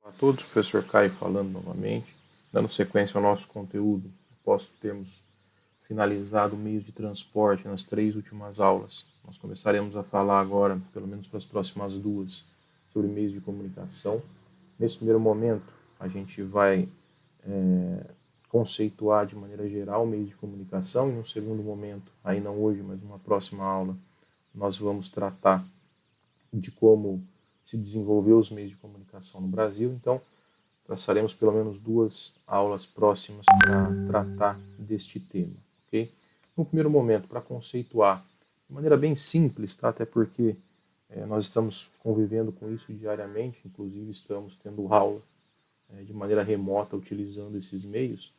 A todos, professor Caio falando novamente, dando sequência ao nosso conteúdo, após termos finalizado meios de transporte nas 3 últimas aulas. Nós começaremos a falar agora, pelo menos para as próximas 2, sobre meios de comunicação. Nesse primeiro momento, a gente vai conceituar de maneira geral meios de comunicação, e no segundo momento, aí não hoje, mas numa próxima aula, nós vamos tratar de como se desenvolveu os meios de comunicação no Brasil. Então, traçaremos pelo menos 2 aulas próximas para tratar deste tema, ok? No primeiro momento, para conceituar de maneira bem simples, tá? Até porque nós estamos convivendo com isso diariamente, inclusive estamos tendo aula de maneira remota utilizando esses meios.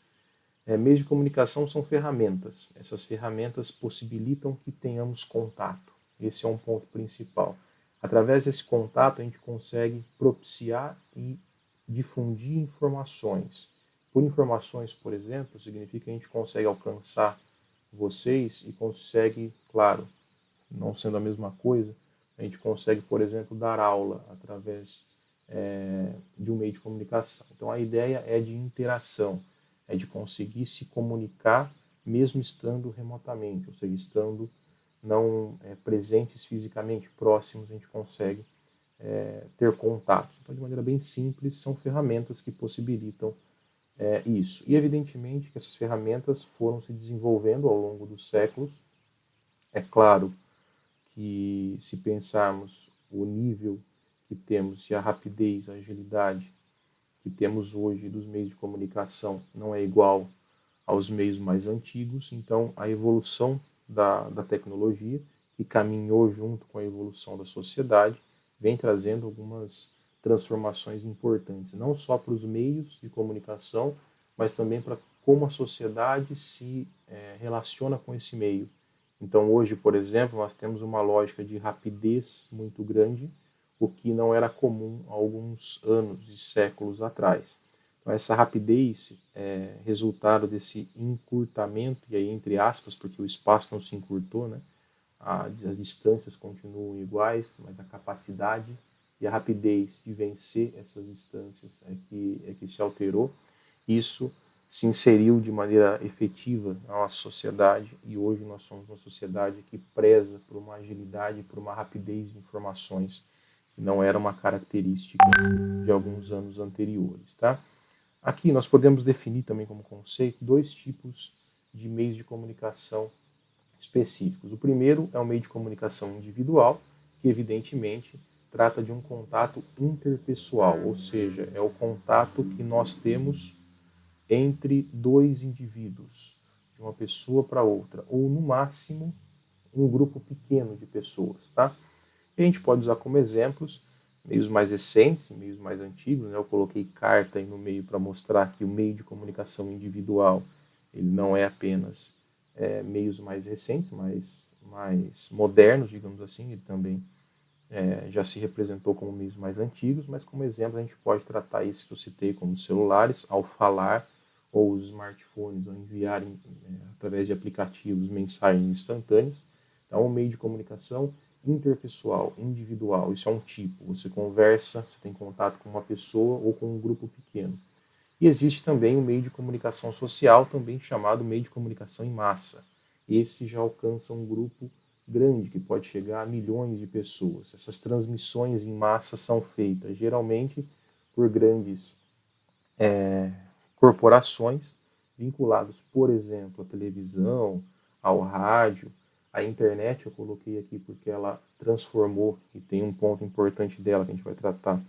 Meios de comunicação são ferramentas. Essas ferramentas possibilitam que tenhamos contato. Esse é um ponto principal. Através desse contato, a gente consegue propiciar e difundir informações. Por informações, por exemplo, significa que a gente consegue alcançar vocês e consegue, claro, não sendo a mesma coisa, a gente consegue, por exemplo, dar aula através de um meio de comunicação. Então, a ideia é de interação, é de conseguir se comunicar mesmo estando remotamente, ou seja, estando não presentes fisicamente, próximos, a gente consegue ter contato. Então, de maneira bem simples, são ferramentas que possibilitam isso. E, evidentemente, que essas ferramentas foram se desenvolvendo ao longo dos séculos. É claro que, se pensarmos o nível que temos e a rapidez, a agilidade que temos hoje dos meios de comunicação não é igual aos meios mais antigos, então a evolução da tecnologia, que caminhou junto com a evolução da sociedade, vem trazendo algumas transformações importantes, não só para os meios de comunicação, mas também para como a sociedade se relaciona com esse meio. Então hoje, por exemplo, nós temos uma lógica de rapidez muito grande, o que não era comum há alguns anos e séculos atrás. Então, essa rapidez é resultado desse encurtamento, e aí entre aspas, porque o espaço não se encurtou, né? As distâncias continuam iguais, mas a capacidade e a rapidez de vencer essas distâncias é que se alterou. Isso se inseriu de maneira efetiva na nossa sociedade, e hoje nós somos uma sociedade que preza por uma agilidade, por uma rapidez de informações, que não era uma característica de alguns anos anteriores, tá? Aqui nós podemos definir também como conceito 2 tipos de meios de comunicação específicos. O primeiro é o meio de comunicação individual, que evidentemente trata de um contato interpessoal, ou seja, é o contato que nós temos entre 2 indivíduos, de uma pessoa para outra, ou no máximo um grupo pequeno de pessoas, tá? E a gente pode usar como exemplos meios mais recentes, meios mais antigos, né? Eu coloquei carta aí no meio para mostrar que o meio de comunicação individual ele não é apenas meios mais recentes, mais modernos, digamos assim, ele também já se representou como meios mais antigos, mas como exemplo a gente pode tratar isso que eu citei como celulares, ao falar, ou os smartphones, ao enviarem através de aplicativos mensagens instantâneas. Então, um meio de comunicação interpessoal, individual, isso é um tipo. Você conversa, você tem contato com uma pessoa ou com um grupo pequeno. E existe também o meio de comunicação social, também chamado meio de comunicação em massa. Esse já alcança um grupo grande, que pode chegar a milhões de pessoas. Essas transmissões em massa são feitas geralmente por grandes corporações vinculadas, por exemplo, à televisão, ao rádio, à internet. Eu coloquei aqui porque ela transformou, e tem um ponto importante dela que a gente vai tratar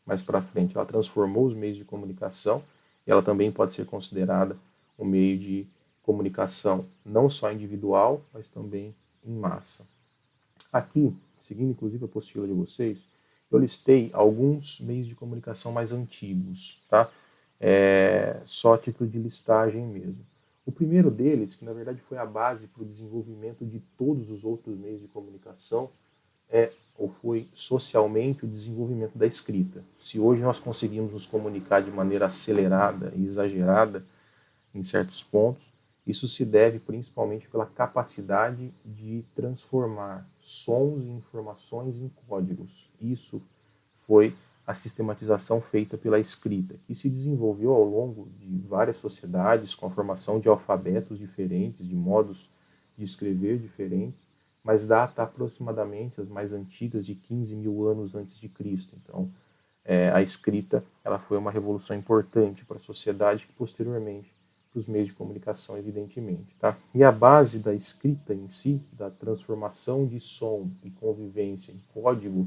mais para frente, ela transformou os meios de comunicação, e ela também pode ser considerada um meio de comunicação não só individual, mas também em massa. Aqui, seguindo inclusive a apostila de vocês, eu listei alguns meios de comunicação mais antigos, tá? Só a título de listagem mesmo. O primeiro deles, que na verdade foi a base para o desenvolvimento de todos os outros meios de comunicação, ou foi socialmente o desenvolvimento da escrita. Se hoje nós conseguimos nos comunicar de maneira acelerada e exagerada em certos pontos, isso se deve principalmente pela capacidade de transformar sons e informações em códigos. Isso foi a sistematização feita pela escrita, que se desenvolveu ao longo de várias sociedades, com a formação de alfabetos diferentes, de modos de escrever diferentes, mas data aproximadamente as mais antigas de 15 mil anos antes de Cristo. Então, a escrita ela foi uma revolução importante para a sociedade que posteriormente para os meios de comunicação, evidentemente. Tá? E a base da escrita em si, da transformação de som e convivência em código,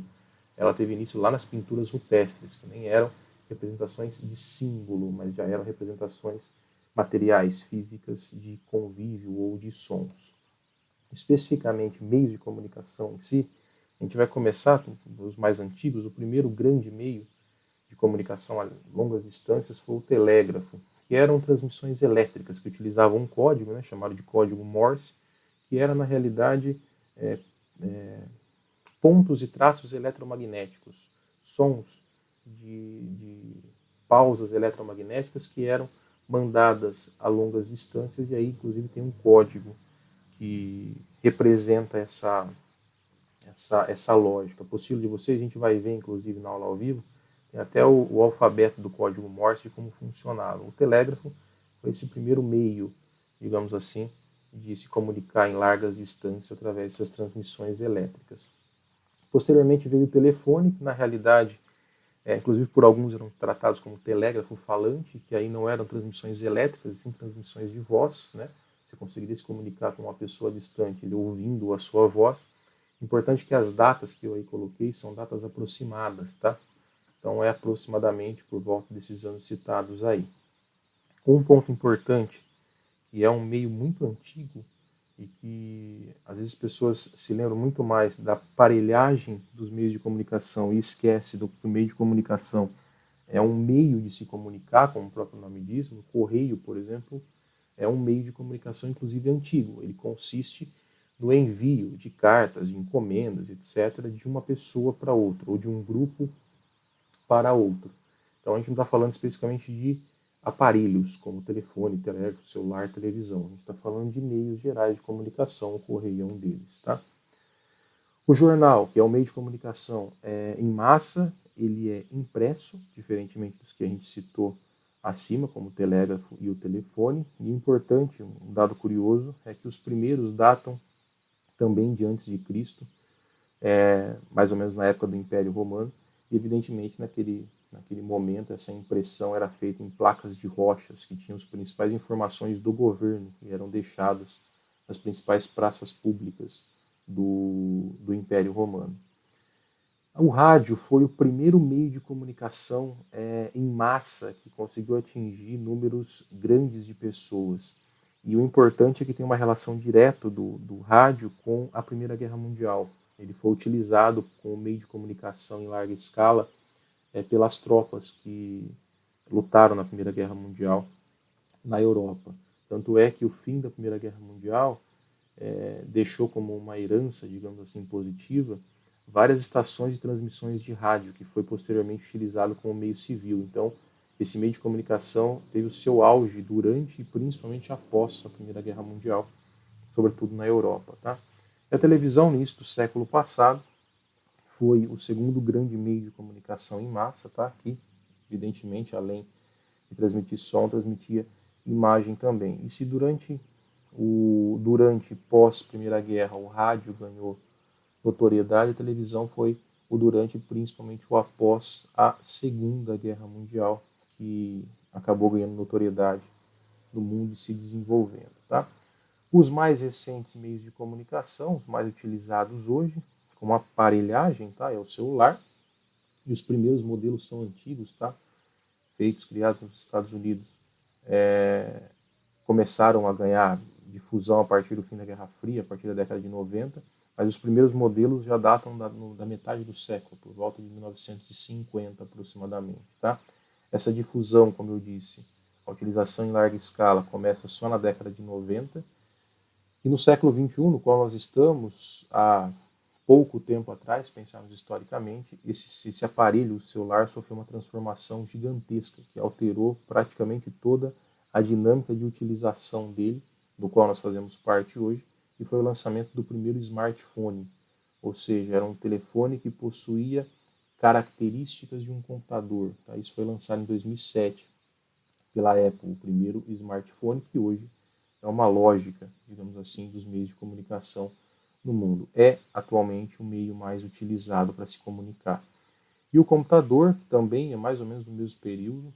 ela teve início lá nas pinturas rupestres, que nem eram representações de símbolo, mas já eram representações materiais, físicas, de convívio ou de sons. Especificamente, meios de comunicação em si, a gente vai começar dos mais antigos. O primeiro grande meio de comunicação a longas distâncias foi o telégrafo, que eram transmissões elétricas que utilizavam um código, né, chamado de código Morse, que era, na realidade, pontos e traços eletromagnéticos, sons de pausas eletromagnéticas que eram mandadas a longas distâncias, e aí, inclusive, tem um código que representa essa lógica. Por estilo de vocês, a gente vai ver, inclusive, na aula ao vivo, tem até o alfabeto do código Morse, de como funcionava. O telégrafo foi esse primeiro meio, digamos assim, de se comunicar em largas distâncias através dessas transmissões elétricas. Posteriormente veio o telefone, que na realidade, inclusive por alguns eram tratados como telégrafo falante, que aí não eram transmissões elétricas, sim transmissões de voz, né? Você conseguiria se comunicar com uma pessoa distante, ele ouvindo a sua voz. Importante que as datas que eu aí coloquei são datas aproximadas, tá? Então é aproximadamente por volta desses anos citados aí. Um ponto importante, que é um meio muito antigo e que às vezes as pessoas se lembram muito mais da aparelhagem dos meios de comunicação e esquece do que o meio de comunicação é um meio de se comunicar, como o próprio nome diz. O correio, por exemplo, é um meio de comunicação, inclusive antigo. Ele consiste no envio de cartas, de encomendas, etc., de uma pessoa para outra, ou de um grupo para outro. Então a gente não está falando especificamente de aparelhos como telefone, telégrafo, celular, televisão. A gente está falando de meios gerais de comunicação, o correio é um deles. Tá? O jornal, que é um meio de comunicação em massa, ele é impresso, diferentemente dos que a gente citou acima, como o telégrafo e o telefone. E importante, um dado curioso, é que os primeiros datam também de antes de Cristo, mais ou menos na época do Império Romano, e evidentemente naquele momento essa impressão era feita em placas de rochas que tinham as principais informações do governo e eram deixadas nas principais praças públicas do Império Romano. O rádio foi o primeiro meio de comunicação em massa que conseguiu atingir números grandes de pessoas. E o importante é que tem uma relação direta do rádio com a Primeira Guerra Mundial. Ele foi utilizado como meio de comunicação em larga escala pelas tropas que lutaram na Primeira Guerra Mundial na Europa. Tanto é que o fim da Primeira Guerra Mundial deixou como uma herança, digamos assim, positiva, várias estações de transmissões de rádio, que foi posteriormente utilizado como meio civil. Então, esse meio de comunicação teve o seu auge durante e principalmente após a Primeira Guerra Mundial, sobretudo na Europa. Tá? E a televisão, no início do século passado, foi o segundo grande meio de comunicação em massa, tá? Que, evidentemente, além de transmitir som, transmitia imagem também. E se durante e pós Primeira Guerra o rádio ganhou notoriedade, a televisão foi o durante, principalmente o após a Segunda Guerra Mundial, que acabou ganhando notoriedade no mundo e se desenvolvendo. Tá? Os mais recentes meios de comunicação, os mais utilizados hoje, como aparelhagem, tá? É o celular, e os primeiros modelos são antigos, tá? Feitos, criados nos Estados Unidos, começaram a ganhar difusão a partir do fim da Guerra Fria, a partir da década de 90, mas os primeiros modelos já datam da metade do século, por volta de 1950 aproximadamente. Tá? Essa difusão, como eu disse, a utilização em larga escala começa só na década de 90, e no século XXI, no qual nós estamos, há pouco tempo atrás, pensarmos historicamente, esse aparelho, o celular, sofreu uma transformação gigantesca, que alterou praticamente toda a dinâmica de utilização dele, do qual nós fazemos parte hoje, e foi o lançamento do primeiro smartphone, ou seja, era um telefone que possuía características de um computador. Tá? Isso foi lançado em 2007 pela Apple, o primeiro smartphone que hoje é uma lógica, digamos assim, dos meios de comunicação no mundo. É atualmente o meio mais utilizado para se comunicar. E o computador também é mais ou menos no mesmo período,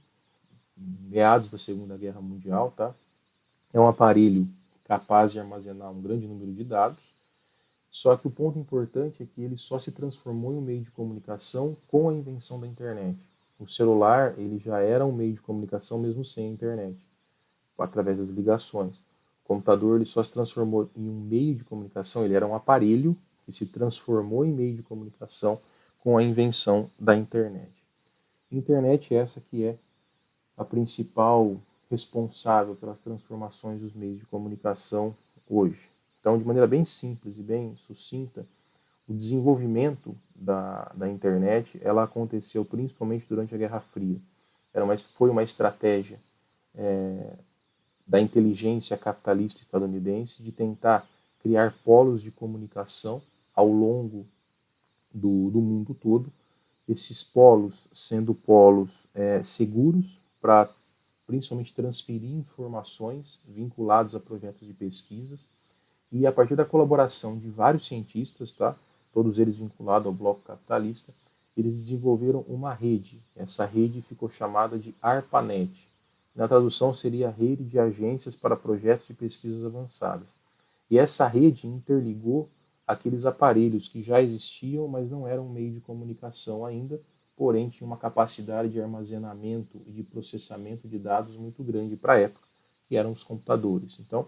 meados da Segunda Guerra Mundial, tá? É um aparelho capaz de armazenar um grande número de dados, só que o ponto importante é que ele só se transformou em um meio de comunicação com a invenção da internet. O celular ele já era um meio de comunicação mesmo sem a internet, através das ligações. O computador ele só se transformou em um meio de comunicação, ele era um aparelho que se transformou em meio de comunicação com a invenção da internet. Internet é essa que é a principal responsável pelas transformações dos meios de comunicação hoje. Então, de maneira bem simples e bem sucinta, o desenvolvimento da internet ela aconteceu principalmente durante a Guerra Fria. Foi uma estratégia da inteligência capitalista estadunidense de tentar criar polos de comunicação ao longo do mundo todo, esses polos sendo polos seguros para principalmente transferir informações vinculados a projetos de pesquisas e a partir da colaboração de vários cientistas, tá, todos eles vinculados ao bloco capitalista, eles desenvolveram uma rede. Essa rede ficou chamada de ARPANET. Na tradução seria Rede de Agências para Projetos de Pesquisas Avançadas. E essa rede interligou aqueles aparelhos que já existiam, mas não eram meio de comunicação ainda, porém tinham uma capacidade de armazenamento e de processamento de dados muito grande para a época, que eram os computadores. Então,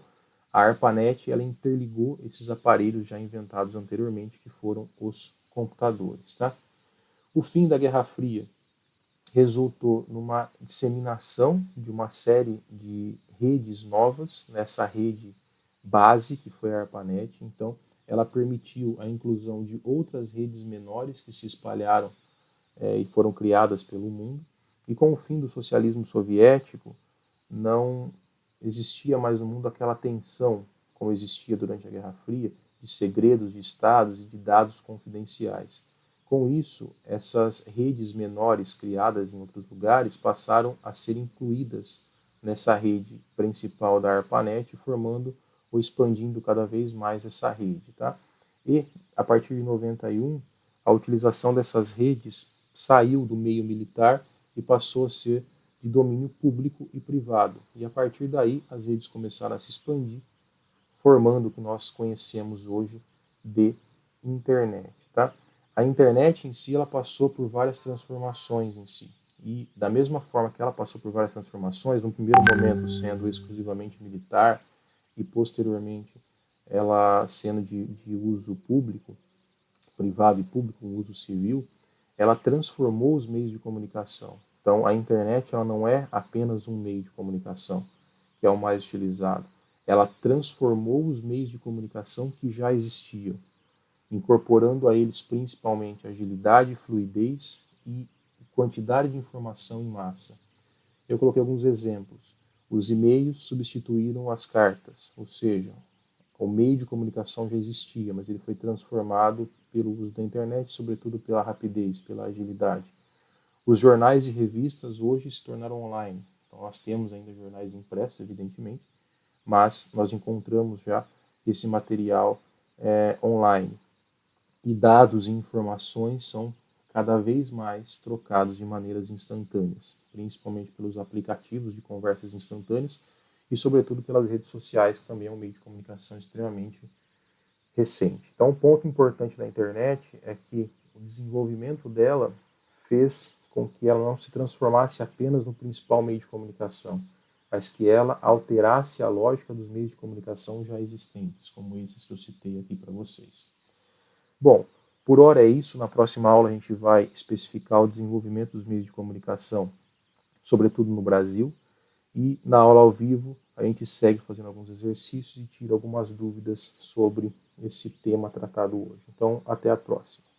a ARPANET ela interligou esses aparelhos já inventados anteriormente, que foram os computadores. Tá? O fim da Guerra Fria resultou numa disseminação de uma série de redes novas nessa rede base, que foi a ARPANET. Então, ela permitiu a inclusão de outras redes menores que se espalharam e foram criadas pelo mundo. E com o fim do socialismo soviético, não existia mais no mundo aquela tensão, como existia durante a Guerra Fria, de segredos de estados e de dados confidenciais. Com isso, essas redes menores criadas em outros lugares passaram a ser incluídas nessa rede principal da ARPANET, formando ou expandindo cada vez mais essa rede. Tá? E, a partir de 91, a utilização dessas redes saiu do meio militar e passou a ser de domínio público e privado. E a partir daí, as redes começaram a se expandir, formando o que nós conhecemos hoje de internet. Tá? A internet em si ela passou por várias transformações em si. E da mesma forma que ela passou por várias transformações, no primeiro momento sendo exclusivamente militar e posteriormente ela sendo de uso público, privado e público, um uso civil, ela transformou os meios de comunicação. Então, a internet ela não é apenas um meio de comunicação, que é o mais utilizado. Ela transformou os meios de comunicação que já existiam, incorporando a eles principalmente agilidade, fluidez e quantidade de informação em massa. Eu coloquei alguns exemplos. Os e-mails substituíram as cartas, ou seja, o meio de comunicação já existia, mas ele foi transformado pelo uso da internet, sobretudo pela rapidez, pela agilidade. Os jornais e revistas hoje se tornaram online. Então, nós temos ainda jornais impressos, evidentemente, mas nós encontramos já esse material online. E dados e informações são cada vez mais trocados de maneiras instantâneas, principalmente pelos aplicativos de conversas instantâneas e, sobretudo, pelas redes sociais, que também é um meio de comunicação extremamente recente. Então, um ponto importante da internet é que o desenvolvimento dela fez com que ela não se transformasse apenas no principal meio de comunicação, mas que ela alterasse a lógica dos meios de comunicação já existentes, como esses que eu citei aqui para vocês. Bom, por hora é isso. Na próxima aula a gente vai especificar o desenvolvimento dos meios de comunicação, sobretudo no Brasil, e na aula ao vivo a gente segue fazendo alguns exercícios e tira algumas dúvidas sobre esse tema tratado hoje. Então, até a próxima.